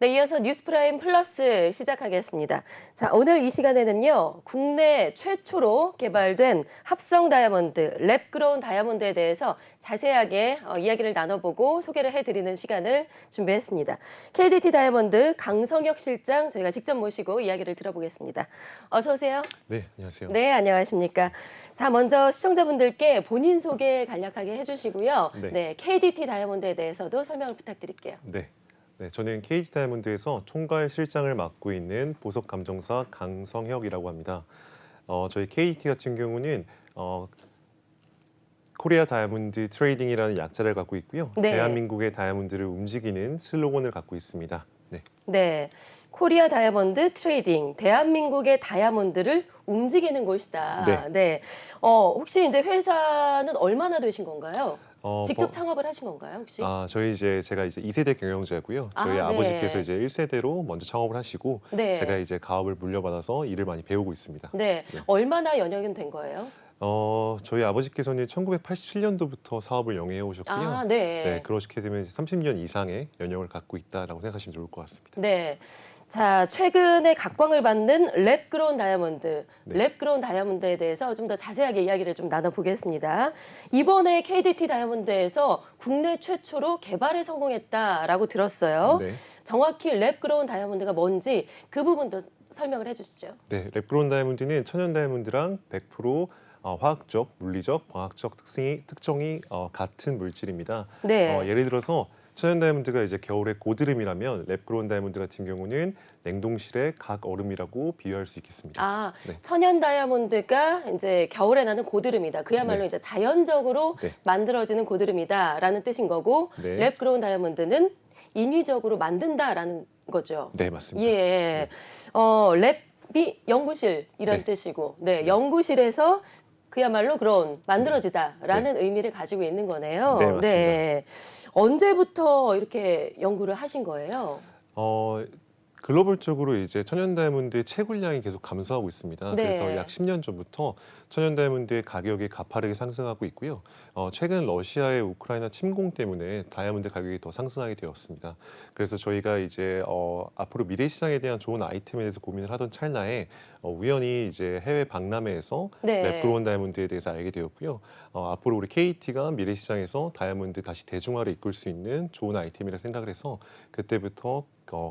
네, 이어서 뉴스프라임 플러스 시작하겠습니다. 자, 오늘 이 시간에는요, 국내 최초로 개발된 합성 다이아몬드, 랩그로운 다이아몬드에 대해서 자세하게 이야기를 나눠보고 소개를 해드리는 시간을 준비했습니다. KDT 다이아몬드 강성혁 실장 저희가 직접 모시고 이야기를 들어보겠습니다. 어서 오세요. 네, 안녕하세요. 네, 안녕하십니까. 자, 먼저 시청자분들께 본인 소개 간략하게 해주시고요. 네. 네, KDT 다이아몬드에 대해서도 설명을 부탁드릴게요. 네, 저는 KT 다이아몬드에서 총괄 실장을 맡고 있는 보석 감정사 강성혁이라고 합니다. 저희 KT 같은 경우는 코리아 다이아몬드 트레이딩이라는 약자를 갖고 있고요. 네. 대한민국의 다이아몬드를 움직이는 슬로건을 갖고 있습니다. 네. 네, 코리아 다이아몬드 트레이딩, 대한민국의 다이아몬드를 움직이는 곳이다. 네. 혹시 이제 회사는 얼마나 되신 건가요? 직접 버- 창업을 하신 건가요, 혹시? 제가 이제 2세대 경영자고요. 저희 네. 아버지께서 이제 1세대로 먼저 창업을 하시고 네. 제가 이제 가업을 물려받아서 일을 많이 배우고 있습니다. 네, 네. 얼마나 연영이 된 거예요? 저희 아버지께서는 1987년도부터 사업을 영위해 오셨고요. 네. 네, 그렇게 되면 이제 30년 이상의 연영을 갖고 있다라고 생각하시면 좋을 것 같습니다. 네. 자, 최근에 각광을 받는 랩그로운 다이아몬드, 네. 랩그로운 다이아몬드에 대해서 좀 더 자세하게 이야기를 좀 나눠보겠습니다. 이번에 KDT 다이아몬드에서 국내 최초로 개발에 성공했다라고 들었어요. 네. 정확히 랩그로운 다이아몬드가 뭔지 그 부분도 설명을 해주시죠. 네, 랩그로운 다이아몬드는 천연 다이아몬드랑 100% 화학적, 물리적, 광학적 특정이 같은 물질입니다. 네. 예를 들어서 천연 다이아몬드가 이제 겨울에 고드름이라면 랩그로운 다이아몬드 같은 경우는 냉동실의 각 얼음이라고 비유할 수 있겠습니다. 네. 천연 다이아몬드가 이제 겨울에 나는 고드름이다. 그야말로 네. 이제 자연적으로 네. 만들어지는 고드름이다라는 뜻인 거고, 네. 랩그로운 다이아몬드는 인위적으로 만든다라는 거죠. 네, 맞습니다. 예. 랩이 연구실 이런 네. 뜻이고, 네, 연구실에서 그야말로 그런 만들어지다라는 의미를 가지고 있는 거네요. 네, 맞습니다. 네. 언제부터 이렇게 연구를 하신 거예요? 글로벌적으로 이제 천연 다이아몬드의 채굴량이 계속 감소하고 있습니다. 네. 그래서 약 10년 전부터 천연 다이아몬드의 가격이 가파르게 상승하고 있고요. 최근 러시아의 우크라이나 침공 때문에 다이아몬드 가격이 더 상승하게 되었습니다. 그래서 저희가 이제 앞으로 미래 시장에 대한 좋은 아이템에 대해서 고민을 하던 찰나에 우연히 이제 해외 박람회에서 네. 랩그로운 다이아몬드에 대해서 알게 되었고요. 앞으로 우리 KT가 미래 시장에서 다이아몬드 다시 대중화를 이끌 수 있는 좋은 아이템이라 생각을 해서 그때부터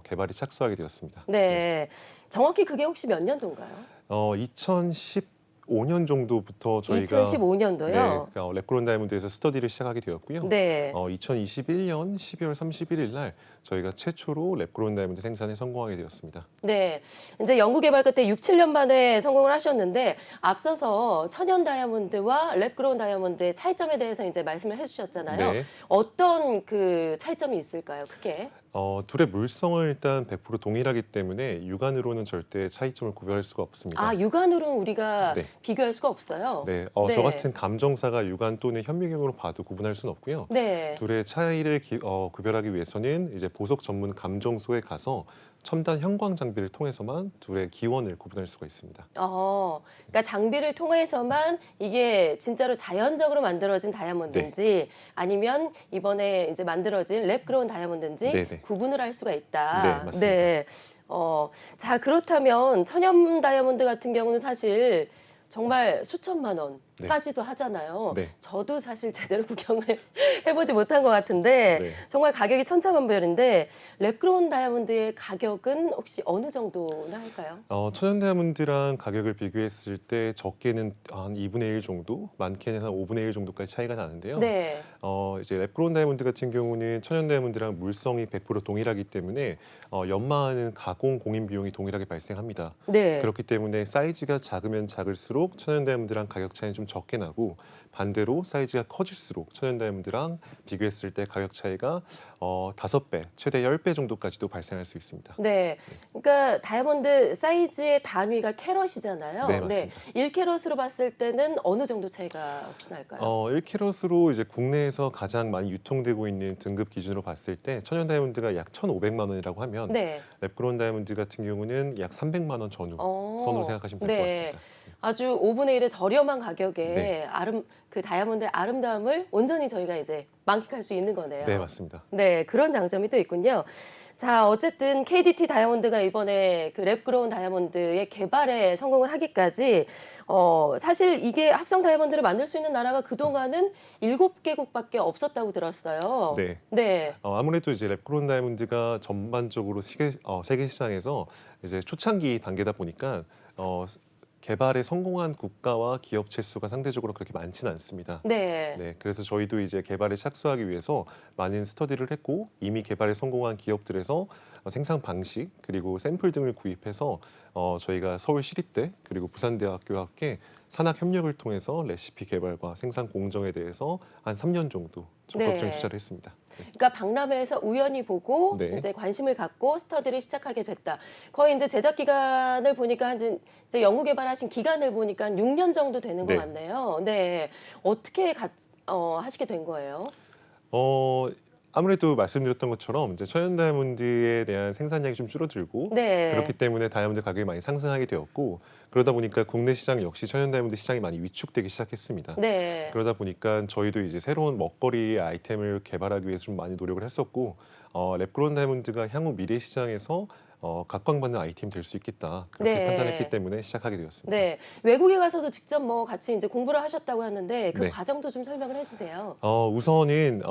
개발이 착수하게 되었습니다. 네. 정확히 그게 혹시 몇 년도인가요? 2015년 정도부터 저희가 2015년도요? 네, 랩그로운 다이아몬드에서 스터디를 시작하게 되었고요. 네. 2021년 12월 31일 날 저희가 최초로 랩그로운 다이아몬드 생산에 성공하게 되었습니다. 네. 이제 연구 개발 끝에 6, 7년 만에 성공을 하셨는데 앞서서 천연 다이아몬드와 랩그로운 다이아몬드의 차이점에 대해서 이제 말씀을 해주셨잖아요. 네. 어떤 그 차이점이 있을까요? 크게? 둘의 물성은 일단 100% 동일하기 때문에 육안으로는 절대 차이점을 구별할 수가 없습니다. 육안으로는 우리가 네. 비교할 수가 없어요. 네, 네. 저 같은 감정사가 육안 또는 현미경으로 봐도 구분할 수는 없고요. 네. 둘의 차이를 구별하기 위해서는 이제 보석 전문 감정소에 가서 첨단 형광 장비를 통해서만 둘의 기원을 구분할 수가 있습니다. 그러니까 장비를 통해서만 이게 진짜로 자연적으로 만들어진 다이아몬드인지 아니면 이번에 이제 만들어진 랩그로운 다이아몬드인지 네네. 구분을 할 수가 있다. 네, 맞습니다. 네. 자, 그렇다면 천연 다이아몬드 같은 경우는 사실 정말 수천만 원까지도 하잖아요. 네. 저도 사실 제대로 구경을 해보지 못한 것 같은데 네. 정말 가격이 천차만별인데 랩그로운 다이아몬드의 가격은 혹시 어느 정도나 할까요? 천연 다이아몬드랑 가격을 비교했을 때 적게는 한 2분의 1 정도, 많게는 한 5분의 1 정도까지 차이가 나는데요. 네. 이제 랩그로운 다이아몬드 같은 경우는 천연 다이아몬드랑 물성이 100% 동일하기 때문에 연마하는 가공 공인 비용이 동일하게 발생합니다. 네. 그렇기 때문에 사이즈가 작으면 작을수록 천연 다이아몬드랑 가격 차이는 좀 적게 나고 반대로 사이즈가 커질수록 천연 다이아몬드랑 비교했을 때 가격 차이가 5배, 최대 10배 정도까지도 발생할 수 있습니다. 네. 그러니까 다이아몬드 사이즈의 단위가 캐럿이잖아요. 네, 맞습니다. 1캐럿으로 봤을 때는 어느 정도 차이가 혹시 날까요? 1캐럿으로 이제 국내에서 가장 많이 유통되고 있는 등급 기준으로 봤을 때 천연 다이아몬드가 약 1,500만 원이라고 하면 네. 랩그로운 다이아몬드 같은 경우는 약 300만 원 전후 선으로 생각하시면 될 것 같습니다. 아주 5분의 1의 저렴한 가격에 네. 그 다이아몬드의 아름다움을 온전히 저희가 이제 만끽할 수 있는 거네요. 네, 맞습니다. 네, 그런 장점이 또 있군요. 자, 어쨌든 KDT 다이아몬드가 이번에 그 랩그로운 다이아몬드의 개발에 성공을 하기까지 사실 이게 합성 다이아몬드를 만들 수 있는 나라가 그동안은 7개국밖에 없었다고 들었어요. 네. 네. 아무래도 이제 랩그로운 다이아몬드가 전반적으로 세계 시장에서 이제 초창기 단계다 보니까 개발에 성공한 국가와 기업체 수가 상대적으로 그렇게 많지는 않습니다. 네. 네, 그래서 저희도 이제 개발에 착수하기 위해서 많은 스터디를 했고 이미 개발에 성공한 기업들에서 생산 방식 그리고 샘플 등을 구입해서 저희가 서울시립대 그리고 부산대학교와 함께 산학 협력을 통해서 레시피 개발과 생산 공정에 대해서 한 3년 정도 적극적인 네. 투자를 했습니다. 네. 그러니까 박람회에서 우연히 보고 네. 이제 관심을 갖고 스터디를 시작하게 됐다. 거의 이제 제작 기간을 보니까 이제 연구 개발하신 기간을 보니까 한 6년 정도 되는 것 네. 같네요. 네. 어떻게 하시게 된 거예요? 아무래도 말씀드렸던 것처럼 이제 천연 다이아몬드에 대한 생산량이 좀 줄어들고 네. 그렇기 때문에 다이아몬드 가격이 많이 상승하게 되었고 그러다 보니까 국내 시장 역시 천연 다이아몬드 시장이 많이 위축되기 시작했습니다. 네. 그러다 보니까 저희도 이제 새로운 먹거리 아이템을 개발하기 위해서 좀 많이 노력을 했었고 랩그로운 다이아몬드가 향후 미래 시장에서 각광받는 아이템이 될 수 있겠다 그렇게 네. 판단했기 때문에 시작하게 되었습니다. 네. 외국에 가서도 직접 뭐 같이 이제 공부를 하셨다고 하는데 그 네. 과정도 좀 설명을 해주세요. 우선은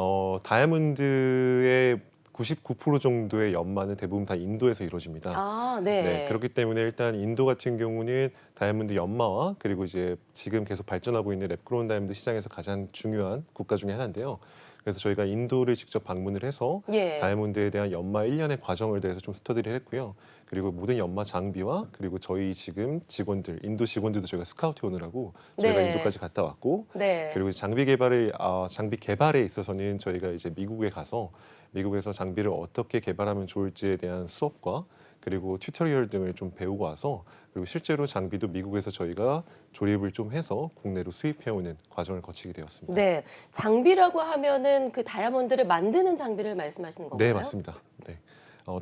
다이아몬드의 99% 정도의 연마는 대부분 다 인도에서 이루어집니다. 아, 네, 네. 그렇기 때문에 일단 인도 같은 경우는 다이아몬드 연마와 그리고 이제 지금 계속 발전하고 있는 랩그로운 다이아몬드 시장에서 가장 중요한 국가 중에 하나인데요. 그래서 저희가 인도를 직접 방문을 해서 예. 다이아몬드에 대한 연마 1년의 과정을 대해서 좀 스터디를 했고요. 그리고 모든 연마 장비와 그리고 저희 지금 직원들, 인도 직원들도 저희가 스카우트 오느라고 저희가 네. 인도까지 갔다 왔고 네. 그리고 장비 개발에 있어서는 저희가 이제 미국에 가서 미국에서 장비를 어떻게 개발하면 좋을지에 대한 수업과 그리고 튜토리얼 등을 좀 배우고 와서 그리고 실제로 장비도 미국에서 저희가 조립을 좀 해서 국내로 수입해오는 과정을 거치게 되었습니다. 네. 장비라고 하면은 그 다이아몬드를 만드는 장비를 말씀하시는 건가요? 네, 맞습니다. 네.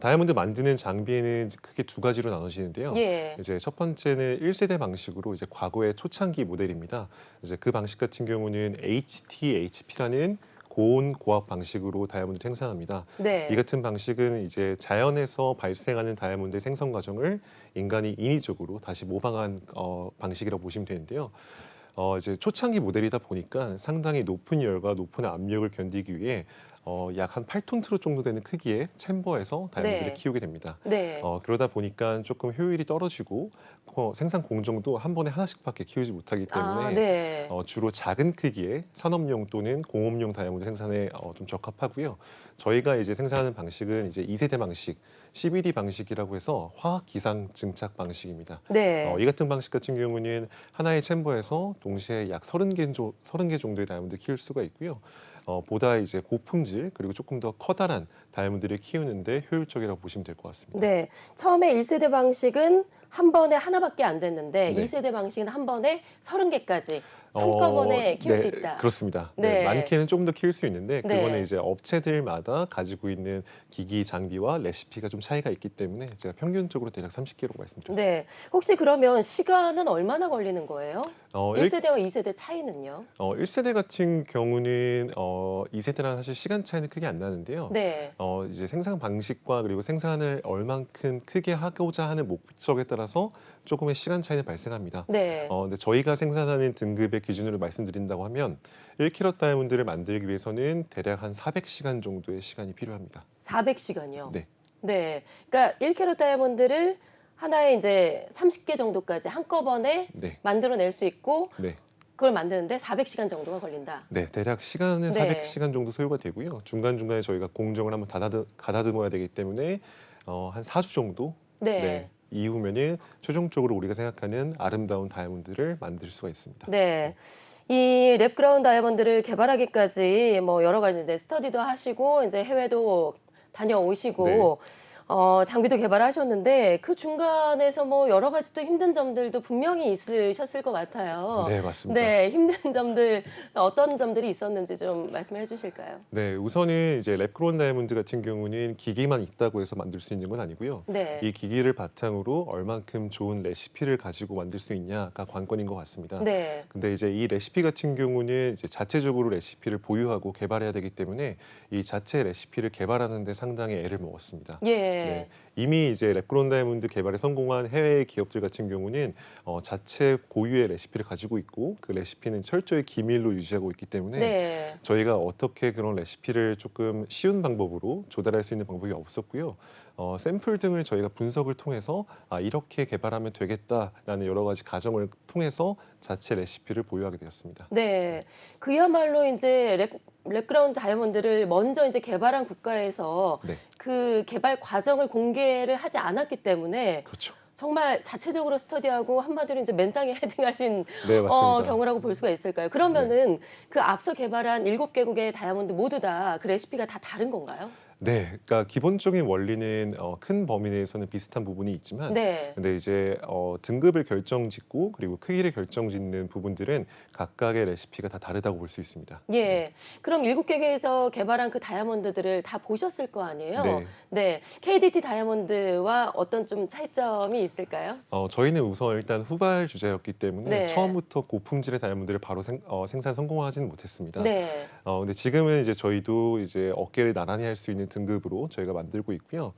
다이아몬드 만드는 장비에는 크게 두 가지로 나눠지는데요. 예. 이제 첫 번째는 1세대 방식으로 이제 과거의 초창기 모델입니다. 이제 그 방식 같은 경우는 HTHP라는 고온 고압 방식으로 다이아몬드 생산합니다. 네. 이 같은 방식은 이제 자연에서 발생하는 다이아몬드 생성 과정을 인간이 인위적으로 다시 모방한 방식이라고 보시면 되는데요. 이제 초창기 모델이다 보니까 상당히 높은 열과 높은 압력을 견디기 위해 약 한 8톤 트롯 정도 되는 크기의 챔버에서 다이아몬드를 네. 키우게 됩니다. 네. 그러다 보니까 조금 효율이 떨어지고 생산 공정도 한 번에 하나씩밖에 키우지 못하기 때문에 아, 네. 주로 작은 크기의 산업용 또는 공업용 다이아몬드 생산에 좀 적합하고요. 저희가 이제 생산하는 방식은 이제 2세대 방식, CBD 방식이라고 해서 화학 기상 증착 방식입니다. 네. 이 같은 방식 같은 경우는 하나의 챔버에서 동시에 약 30개 정도의 다이아몬드 키울 수가 있고요. 보다 이제 고품질 그리고 조금 더 커다란 다이아몬드를 키우는데 효율적이라고 보시면 될 것 같습니다. 네. 처음에 1세대 방식은 한 번에 하나밖에 안 됐는데 네. 2세대 방식은 한 번에 30개까지 한꺼번에 키울 수 네, 있다. 그렇습니다. 네. 네, 많게는 조금 더 키울 수 있는데 그거는 네. 이제 업체들마다 가지고 있는 기기 장비와 레시피가 좀 차이가 있기 때문에 제가 평균적으로 대략 30개로 말씀드렸습니다. 네. 혹시 그러면 시간은 얼마나 걸리는 거예요? 어, 1세대와 2세대 차이는요? 1세대 같은 경우는 2세대랑 사실 시간 차이는 크게 안 나는데요. 네. 이제 생산 방식과 그리고 생산을 얼만큼 크게 하고자 하는 목적에 따라서 조금의 시간 차이는 발생합니다. 네. 근데 저희가 생산하는 등급의 기준으로 말씀드린다고 하면 1캐럿 다이아몬드를 만들기 위해서는 대략 한 400시간 정도의 시간이 필요합니다. 400시간이요? 네. 네. 그러니까 1캐럿 다이아몬드를 하나에 이제 30개 정도까지 한꺼번에 네. 만들어낼 수 있고 네. 그걸 만드는데 400시간 정도가 걸린다. 네, 대략 시간은 네. 400시간 정도 소요가 되고요. 중간중간에 저희가 공정을 한번 가다듬어야 되기 때문에 한 4주 정도 네. 이후면은 최종적으로 우리가 생각하는 아름다운 다이아몬드를 만들 수가 있습니다. 네. 이 랩그라운 다이아몬드를 개발하기까지 뭐 여러 가지 이제 스터디도 하시고 이제 해외도 다녀오시고 네. 장비도 개발하셨는데 그 중간에서 뭐 여러 가지 또 힘든 점들도 분명히 있으셨을 것 같아요. 네, 맞습니다. 네, 힘든 점들 어떤 점들이 있었는지 좀 말씀해 주실까요? 네, 우선은 이제 랩그로운 다이아몬드 같은 경우는 기기만 있다고 해서 만들 수 있는 건 아니고요. 네. 이 기기를 바탕으로 얼만큼 좋은 레시피를 가지고 만들 수 있냐가 관건인 것 같습니다. 네. 근데 이제 이 레시피 같은 경우는 이제 자체적으로 레시피를 보유하고 개발해야 되기 때문에 이 자체 레시피를 개발하는 데 상당히 애를 먹었습니다. 네, 예. 이미 이제 랩그로운 다이아몬드 개발에 성공한 해외 기업들 같은 경우는 자체 고유의 레시피를 가지고 있고 그 레시피는 철저히 기밀로 유지하고 있기 때문에 네. 저희가 어떻게 그런 레시피를 조금 쉬운 방법으로 조달할 수 있는 방법이 없었고요. 샘플 등을 저희가 분석을 통해서 이렇게 개발하면 되겠다라는 여러 가지 과정을 통해서 자체 레시피를 보유하게 되었습니다. 네. 그야말로 이제 랩그라운드 다이아몬드를 먼저 이제 개발한 국가에서 네, 그 개발 과정을 공개를 하지 않았기 때문에 그렇죠. 정말 자체적으로 스터디하고 한마디로 이제 맨땅에 헤딩하신 네, 맞습니다. 경우라고 볼 수가 있을까요? 그러면은 그 앞서 개발한 7개국의 다이아몬드 모두 다 그 레시피가 다 다른 건가요? 네, 그러니까 기본적인 원리는 큰 범위 내에서는 비슷한 부분이 있지만, 네. 근데 이제 등급을 결정짓고 그리고 크기를 결정짓는 부분들은 각각의 레시피가 다 다르다고 볼 수 있습니다. 예. 그럼 7개국에서 개발한 그 다이아몬드들을 다 보셨을 거 아니에요? 네. 네. KDT 다이아몬드와 어떤 좀 차이점이 있을까요? 저희는 우선 일단 후발 주자였기 때문에 네. 처음부터 고품질의 다이아몬드를 바로 생산 성공하지는 못했습니다. 네. 근데 지금은 이제 저희도 이제 어깨를 나란히 할 수 있는 등급으로 저희가 만들고 있고요.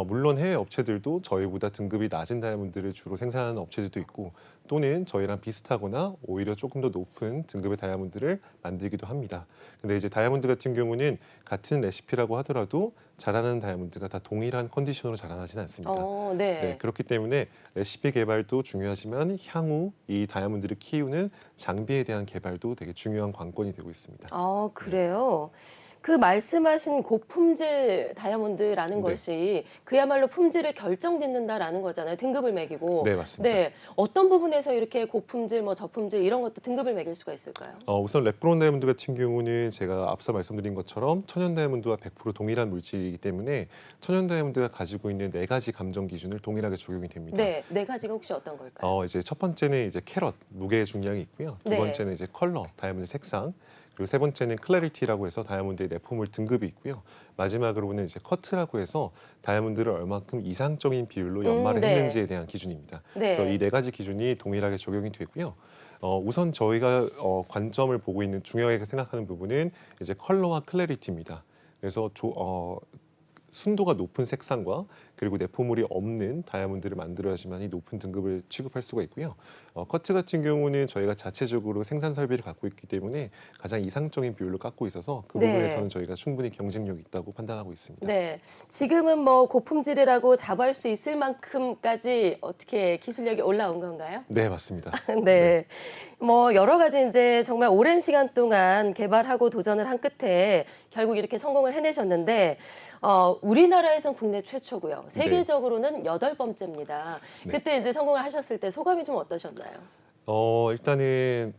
물론 해외 업체들도 저희보다 등급이 낮은 다이아몬드를 주로 생산하는 업체들도 있고 또는 저희랑 비슷하거나 오히려 조금 더 높은 등급의 다이아몬드를 만들기도 합니다. 근데 이제 다이아몬드 같은 경우는 같은 레시피라고 하더라도 자라는 다이아몬드가 다 동일한 컨디션으로 자라나지는 않습니다. 네, 네. 그렇기 때문에 레시피 개발도 중요하지만 향후 이 다이아몬드를 키우는 장비에 대한 개발도 되게 중요한 관건이 되고 있습니다. 그래요? 그 말씀하신 고품질 다이아몬드라는 네. 것이 그야말로 품질을 결정짓는다라는 거잖아요. 등급을 매기고. 네, 맞습니다. 네. 어떤 부분에서 이렇게 고품질, 뭐 저품질 이런 것도 등급을 매길 수가 있을까요? 우선 랩그로운 다이아몬드 같은 경우는 제가 앞서 말씀드린 것처럼 천연 다이아몬드와 100% 동일한 물질이기 때문에 천연 다이아몬드가 가지고 있는 4가지 감정 기준을 동일하게 적용이 됩니다. 네. 네 가지가 혹시 어떤 걸까요? 이제 첫 번째는 이제 캐럿, 무게 중량이 있고요. 두 네. 번째는 이제 컬러, 다이아몬드 색상. 그리고 세 번째는 클래리티라고 해서 다이아몬드의 내포물 등급이 있고요. 마지막으로는 이제 커트라고 해서 다이아몬드를 얼만큼 이상적인 비율로 연마를 네. 했는지에 대한 기준입니다. 네. 그래서 이 4가지 기준이 동일하게 적용이 되고요. 우선 저희가 관점을 보고 있는 중요하게 생각하는 부분은 이제 컬러와 클래리티입니다. 그래서 순도가 높은 색상과 그리고 내포물이 없는 다이아몬드를 만들어야지만 이 높은 등급을 취급할 수가 있고요. 커트 같은 경우는 저희가 자체적으로 생산 설비를 갖고 있기 때문에 가장 이상적인 비율로 깎고 있어서 그 네. 부분에서는 저희가 충분히 경쟁력이 있다고 판단하고 있습니다. 네. 지금은 뭐 고품질이라고 자부할 수 있을 만큼까지 어떻게 기술력이 올라온 건가요? 네, 맞습니다. 네. 뭐 여러 가지 이제 정말 오랜 시간 동안 개발하고 도전을 한 끝에 결국 이렇게 성공을 해내셨는데 우리나라에선 국내 최초고요. 세계적으로는 8번째입니다. 네. 그때 이제 성공을 하셨을 때 소감이 좀 어떠셨나요? 일단은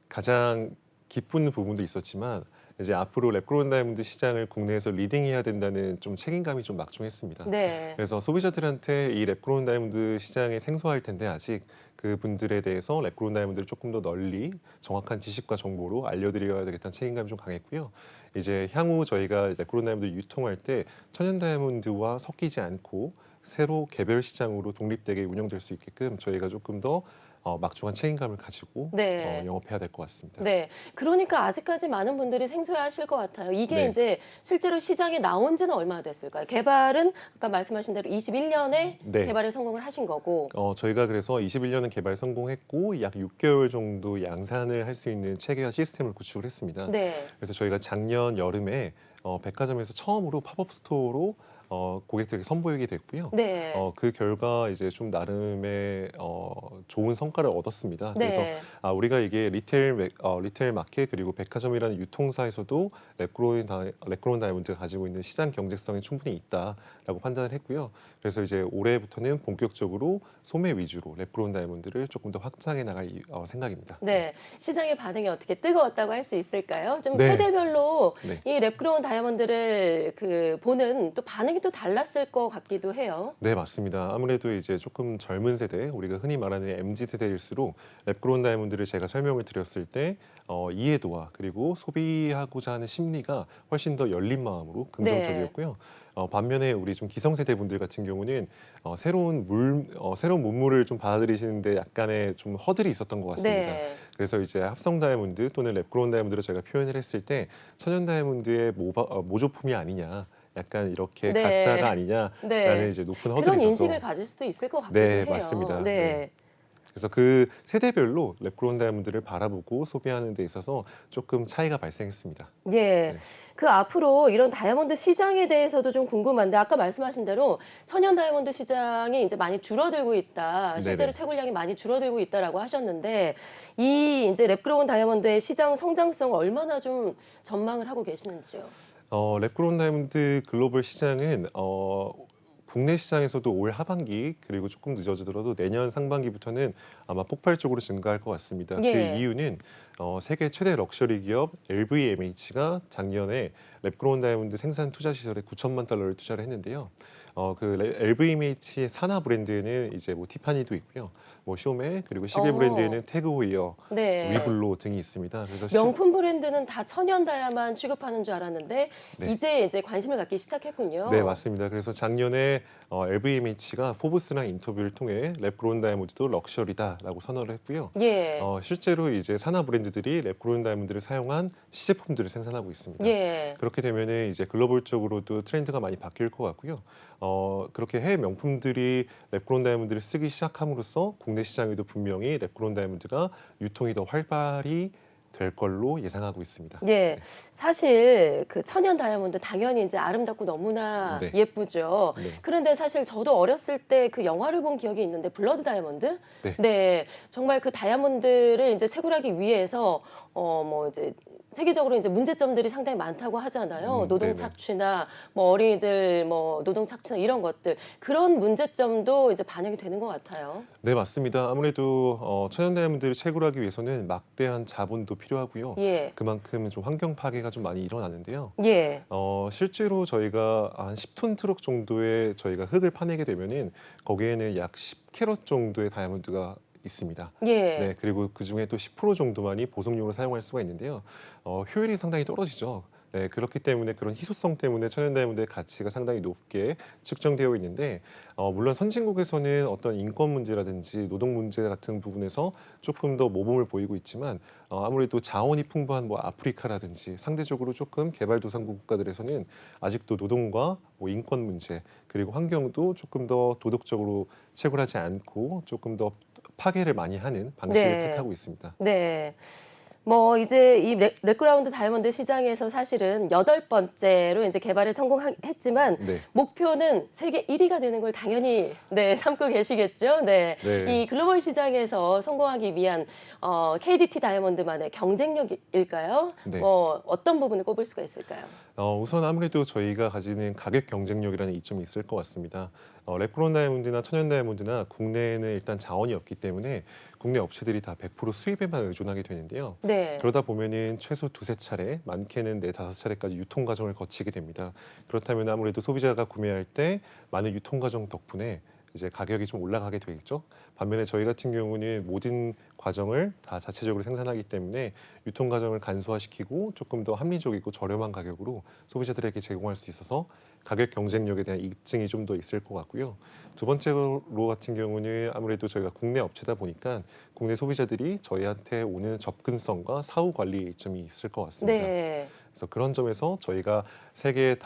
가장 기쁜 부분도 있었지만 이제 앞으로 랩그로운 다이아몬드 시장을 국내에서 리딩해야 된다는 좀 책임감이 좀 막중했습니다. 네. 그래서 소비자들한테 이 랩그로운 다이아몬드 시장에 생소할 텐데 아직 그분들에 대해서 랩그로운 다이아몬드를 조금 더 널리 정확한 지식과 정보로 알려드려야 되겠다는 책임감이 좀 강했고요. 이제 향후 저희가 랩그로운 다이아몬드 유통할 때 천연 다이아몬드와 섞이지 않고 새로 개별 시장으로 독립되게 운영될 수 있게끔 저희가 조금 더 막중한 책임감을 가지고 네. 영업해야 될 것 같습니다. 네. 그러니까 아직까지 많은 분들이 생소해하실 것 같아요. 이게 네. 이제 실제로 시장에 나온 지는 얼마나 됐을까요? 개발은 아까 말씀하신 대로 21년에 네. 개발에 성공을 하신 거고. 저희가 그래서 21년은 개발 성공했고 약 6개월 정도 양산을 할 수 있는 체계화 시스템을 구축을 했습니다. 네. 그래서 저희가 작년 여름에 백화점에서 처음으로 팝업 스토어로 고객들에게 선보이게 됐고요. 네. 그 결과 이제 좀 나름의 좋은 성과를 얻었습니다. 그래서 네. 우리가 이게 리테일 마켓 그리고 백화점이라는 유통사에서도 랩그로운 다이아몬드가 가지고 있는 시장 경제성이 충분히 있다라고 판단을 했고요. 그래서 이제 올해부터는 본격적으로 소매 위주로 랩그로운 다이아몬드를 조금 더 확장해 나갈 생각입니다. 네. 시장의 반응이 어떻게 뜨거웠다고 할 수 있을까요? 좀 네. 세대별로 네. 이 랩그로운 다이아몬드를 보는 또 반응이 시장이 또 달랐을 것 같기도 해요. 네, 맞습니다. 아무래도 이제 조금 젊은 세대, 우리가 흔히 말하는 MZ 세대일수록 랩그로운 다이아몬드를 제가 설명을 드렸을 때 이해도와 그리고 소비하고자 하는 심리가 훨씬 더 열린 마음으로 네. 긍정적이었고요. 반면에 우리 좀 기성세대 분들 같은 경우는 새로운 문물을 좀 받아들이시는데 약간의 좀 허들이 있었던 것 같습니다. 네. 그래서 이제 합성 다이아몬드 또는 랩그로운 다이아몬드로 제가 표현을 했을 때 천연 다이아몬드의 모조품이 아니냐, 약간 이렇게 네. 가짜가 아니냐라는 네. 이제 높은 허들이 그런 있어서 인식을 가질 수도 있을 것 같기도 네, 해요. 맞습니다. 네. 네. 그래서 그 세대별로 랩그로운 다이아몬드를 바라보고 소비하는 데 있어서 조금 차이가 발생했습니다. 예. 네. 그 앞으로 이런 다이아몬드 시장에 대해서도 좀 궁금한데 아까 말씀하신 대로 천연 다이아몬드 시장이 이제 많이 줄어들고 있다. 실제로 네네. 채굴량이 많이 줄어들고 있다라고 하셨는데 이 이제 랩그로운 다이아몬드의 시장 성장성 얼마나 좀 전망을 하고 계시는지요? 랩그로운 다이아몬드 글로벌 시장은 국내 시장에서도 올 하반기 그리고 조금 늦어지더라도 내년 상반기부터는 아마 폭발적으로 증가할 것 같습니다. 그 예. 이유는 세계 최대 럭셔리 기업 LVMH가 작년에 랩그로운 다이아몬드 생산 투자 시설에 9천만 달러를 투자를 했는데요. LVMH의 산하 브랜드에는 이제 뭐 티파니도 있고요, 뭐 쇼메 그리고 시계 어. 브랜드에는 태그 호이어, 네. 위블로 등이 있습니다. 그래서 명품 브랜드는 다 천연 다이아만 취급하는 줄 알았는데 네. 이제 관심을 갖기 시작했군요. 네, 맞습니다. 그래서 작년에 LVMH가 포브스랑 인터뷰를 통해 랩그로운 다이아몬드도 럭셔리다라고 선언을 했고요. 예. 실제로 이제 산하 브랜드들이 랩그로운 다이아몬드를 사용한 시제품들을 생산하고 있습니다. 예. 그렇게 되면은 이제 글로벌적으로도 트렌드가 많이 바뀔 것 같고요. 그렇게 해외 명품들이 랩그로운 다이아몬드를 쓰기 시작함으로써 국내 시장에도 분명히 랩그로운 다이아몬드가 유통이 더 활발히 될 걸로 예상하고 있습니다. 예, 사실 그 천연 다이아몬드 당연히 이제 아름답고 너무나 네. 예쁘죠. 네. 그런데 사실 저도 어렸을 때 그 영화를 본 기억이 있는데 블러드 다이아몬드? 네. 네, 정말 그 다이아몬드를 이제 채굴하기 위해서 뭐 이제 세계적으로 이제 문제점들이 상당히 많다고 하잖아요. 노동 네네. 착취나 뭐 어린이들 뭐 노동 착취나 이런 것들 그런 문제점도 이제 반영이 되는 것 같아요. 네, 맞습니다. 아무래도 천연 다이아몬드를 채굴하기 위해서는 막대한 자본도 필요하고요. 예, 그만큼 좀 환경 파괴가 좀 많이 일어나는데요. 예, 실제로 저희가 한 10톤 트럭 정도의 저희가 흙을 파내게 되면은 거기에는 약 10캐럿 정도의 다이아몬드가 있습니다. 예, 네, 그리고 그 중에 또 10% 정도만이 보석용으로 사용할 수가 있는데요. 효율이 상당히 떨어지죠. 네, 그렇기 때문에 그런 희소성 때문에 천연 다이아몬드의 가치가 상당히 높게 측정되어 있는데, 물론 선진국에서는 어떤 인권 문제라든지 노동 문제 같은 부분에서 조금 더 모범을 보이고 있지만, 아무래도 자원이 풍부한 뭐 아프리카라든지 상대적으로 조금 개발도상국 국가들에서는 아직도 노동과 뭐 인권 문제 그리고 환경도 조금 더 도덕적으로 채굴하지 않고 조금 더 파괴를 많이 하는 방식을 네. 택하고 있습니다. 네. 뭐 이제 이 렉그라운드 다이아몬드 시장에서 사실은 8번째로 이제 개발에 성공했지만 네. 목표는 세계 1위가 되는 걸 당연히 네, 삼고 계시겠죠. 네. 네. 이 글로벌 시장에서 성공하기 위한 KDT 다이아몬드만의 경쟁력일까요? 네. 뭐 어떤 부분을 꼽을 수가 있을까요? 우선 아무래도 저희가 가지는 가격 경쟁력이라는 이점이 있을 것 같습니다. 랩그로운 다이아몬드나 천연 다이아몬드나 국내에는 일단 자원이 없기 때문에 국내 업체들이 다 100% 수입에만 의존하게 되는데요. 네. 그러다 보면은 최소 두세 차례, 많게는 네 다섯 차례까지 유통 과정을 거치게 됩니다. 그렇다면 아무래도 소비자가 구매할 때 많은 유통 과정 덕분에 이제 가격이 좀 올라가게 되겠죠. 반면에 저희 같은 경우는 모든 과정을 다 자체적으로 생산하기 때문에 유통 과정을 간소화시키고 조금 더 합리적이고 저렴한 가격으로 소비자들에게 제공할 수 있어서 가격 경쟁력에 대한 입증이 좀 더 있을 것 같고요. 두 번째로 같은 경우는 아무래도 저희가 국내 업체다 보니까 국내 소비자들이 저희한테 오는 접근성과 사후 관리에 이점이 있을 것 같습니다. 네. 그래서 그런 점에서 저희가 세계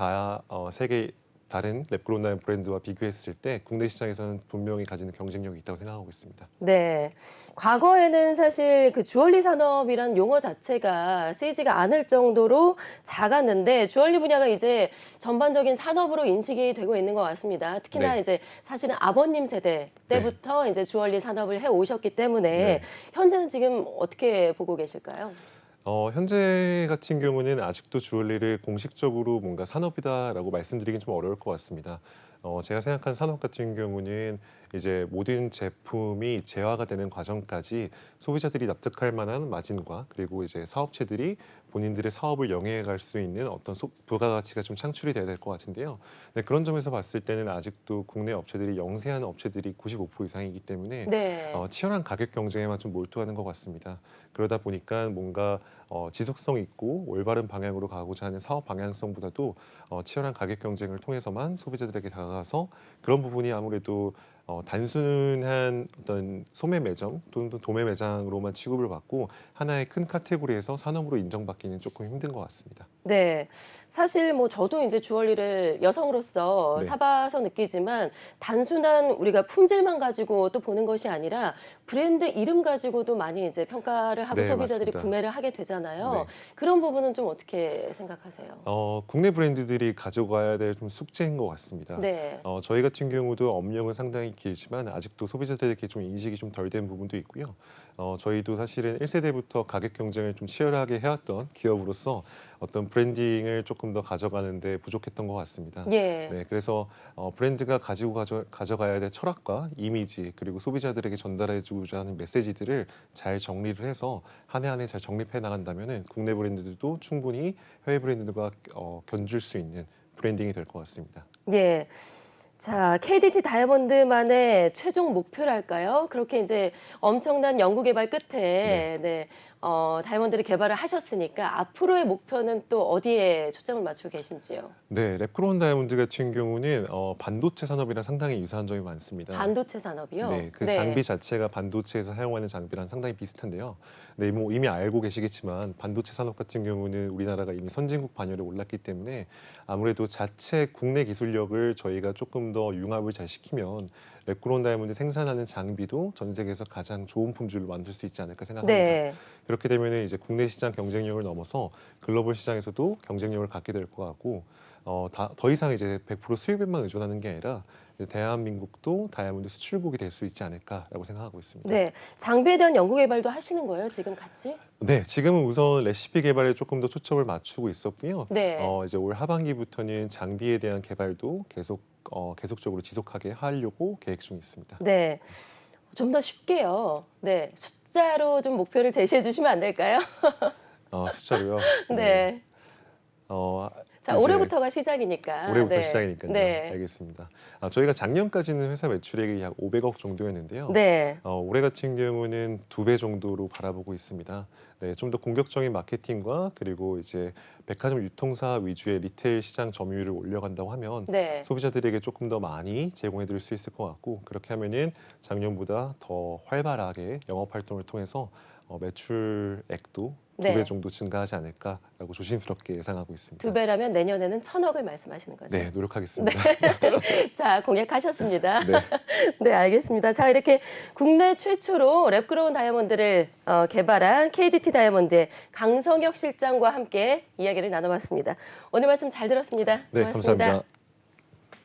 다른 랩그로운 다이아몬드 브랜드와 비교했을 때 국내 시장에서는 분명히 가지는 경쟁력이 있다고 생각하고 있습니다. 네. 과거에는 사실 그 주얼리 산업이란 용어 자체가 쓰이지가 않을 정도로 작았는데 주얼리 분야가 이제 전반적인 산업으로 인식이 되고 있는 것 같습니다. 특히나 네. 이제 사실은 아버님 세대 때부터 이제 주얼리 산업을 해 오셨기 때문에 네. 현재는 지금 어떻게 보고 계실까요? 현재 같은 경우는 아직도 주얼리를 공식적으로 뭔가 산업이다라고 말씀드리긴 좀 어려울 것 같습니다. 제가 생각한 산업 같은 경우는 이제 모든 제품이 재화가 되는 과정까지 소비자들이 납득할 만한 마진과 그리고 이제 사업체들이 본인들의 사업을 영위해 갈 수 있는 어떤 부가가치가 좀 창출이 돼야 될 것 같은데요. 네, 그런 점에서 봤을 때는 아직도 국내 업체들이 영세한 업체들이 95% 이상이기 때문에 네. 치열한 가격 경쟁에만 좀 몰두하는 것 같습니다. 그러다 보니까 뭔가 지속성 있고 올바른 방향으로 가고자 하는 사업 방향성보다도 치열한 가격 경쟁을 통해서만 소비자들에게 다가가서 그런 부분이 아무래도 단순한 어떤 소매 매점 또는 도매 매장으로만 취급을 받고 하나의 큰 카테고리에서 산업으로 인정받기는 조금 힘든 것 같습니다. 네. 사실 뭐 저도 이제 주얼리를 여성으로서 네. 사봐서 느끼지만 단순한 우리가 품질만 가지고 또 보는 것이 아니라 브랜드 이름 가지고도 많이 이제 평가를 하고 네, 소비자들이 맞습니다. 구매를 하게 되잖아요. 네. 그런 부분은 좀 어떻게 생각하세요? 국내 브랜드들이 가져가야 될 좀 숙제인 것 같습니다. 네. 저희 같은 경우도 업력은 상당히 길지만 아직도 소비자들에게 좀 인식이 좀 덜 된 부분도 있고요. 저희도 사실은 1세대부터 가격 경쟁을 좀 치열하게 해왔던 기업으로서 어떤 브랜딩을 조금 더 가져가는데 부족했던 것 같습니다. 예. 네, 그래서 브랜드가 가져가야 될 철학과 이미지 그리고 소비자들에게 전달해주고자 하는 메시지들을 잘 정리를 해서 한 해 한 해 잘 정립해 나간다면은 국내 브랜드들도 충분히 해외 브랜드들과 견줄 수 있는 브랜딩이 될 것 같습니다. 예. 자, KDT 다이아몬드만의 최종 목표랄까요? 그렇게 이제 엄청난 연구 개발 네. 끝에 다이아몬드를 개발을 하셨으니까 앞으로의 목표는 또 어디에 초점을 맞추고 계신지요? 네, 랩크론 다이아몬드 같은 경우는 반도체 산업이랑 상당히 유사한 점이 많습니다. 반도체 산업이요? 네, 그 장비 자체가 반도체에서 사용하는 장비랑 상당히 비슷한데요. 네, 뭐 이미 알고 계시겠지만 반도체 산업 같은 경우는 우리나라가 이미 선진국 반열에 올랐기 때문에 아무래도 자체 국내 기술력을 저희가 조금 더 융합을 잘 시키면 랩그론 다이아몬드 생산하는 장비도 전 세계에서 가장 좋은 품질로 만들 수 있지 않을까 생각합니다. 네. 그렇게 되면 이제 국내 시장 경쟁력을 넘어서 글로벌 시장에서도 경쟁력을 갖게 될 것 같고 더 이상 이제 100% 수입에만 의존하는 게 아니라 이제 대한민국도 다이아몬드 수출국이 될 수 있지 않을까라고 생각하고 있습니다. 네. 장비에 대한 연구 개발도 하시는 거예요, 지금 같이? 네, 지금은 우선 레시피 개발에 조금 더 초점을 맞추고 있었고요. 네. 이제 올 하반기부터는 장비에 대한 개발도 계속적으로 지속하게 하려고 계획 중에 있습니다. 네. 좀 더 쉽게요. 네. 숫자로 좀 목표를 제시해 주시면 안 될까요? 숫자로요. 네. 어, 자, 이제 올해부터가 시작이니까. 올해부터 네. 시작이니까요. 네. 알겠습니다. 저희가 작년까지는 회사 매출액이 약 500억 정도였는데요. 네. 올해 같은 경우는 2배 정도로 바라보고 있습니다. 네, 좀 더 공격적인 마케팅과 그리고 이제 백화점 유통사 위주의 리테일 시장 점유율을 올려간다고 하면 네. 소비자들에게 조금 더 많이 제공해 드릴 수 있을 것 같고 그렇게 하면은 작년보다 더 활발하게 영업 활동을 통해서 매출액도 2배 네. 정도 증가하지 않을까라고 조심스럽게 예상하고 있습니다. 2배라면 내년에는 1,000억을 말씀하시는 거죠? 네, 노력하겠습니다. 자, 공약하셨습니다. 네. 네, 알겠습니다. 자, 이렇게 국내 최초로 랩그로운 다이아몬드를 개발한 KDT 다이아몬드의 강성혁 실장과 함께 이야기를 나눠봤습니다. 오늘 말씀 잘 들었습니다. 네, 고맙습니다. 감사합니다.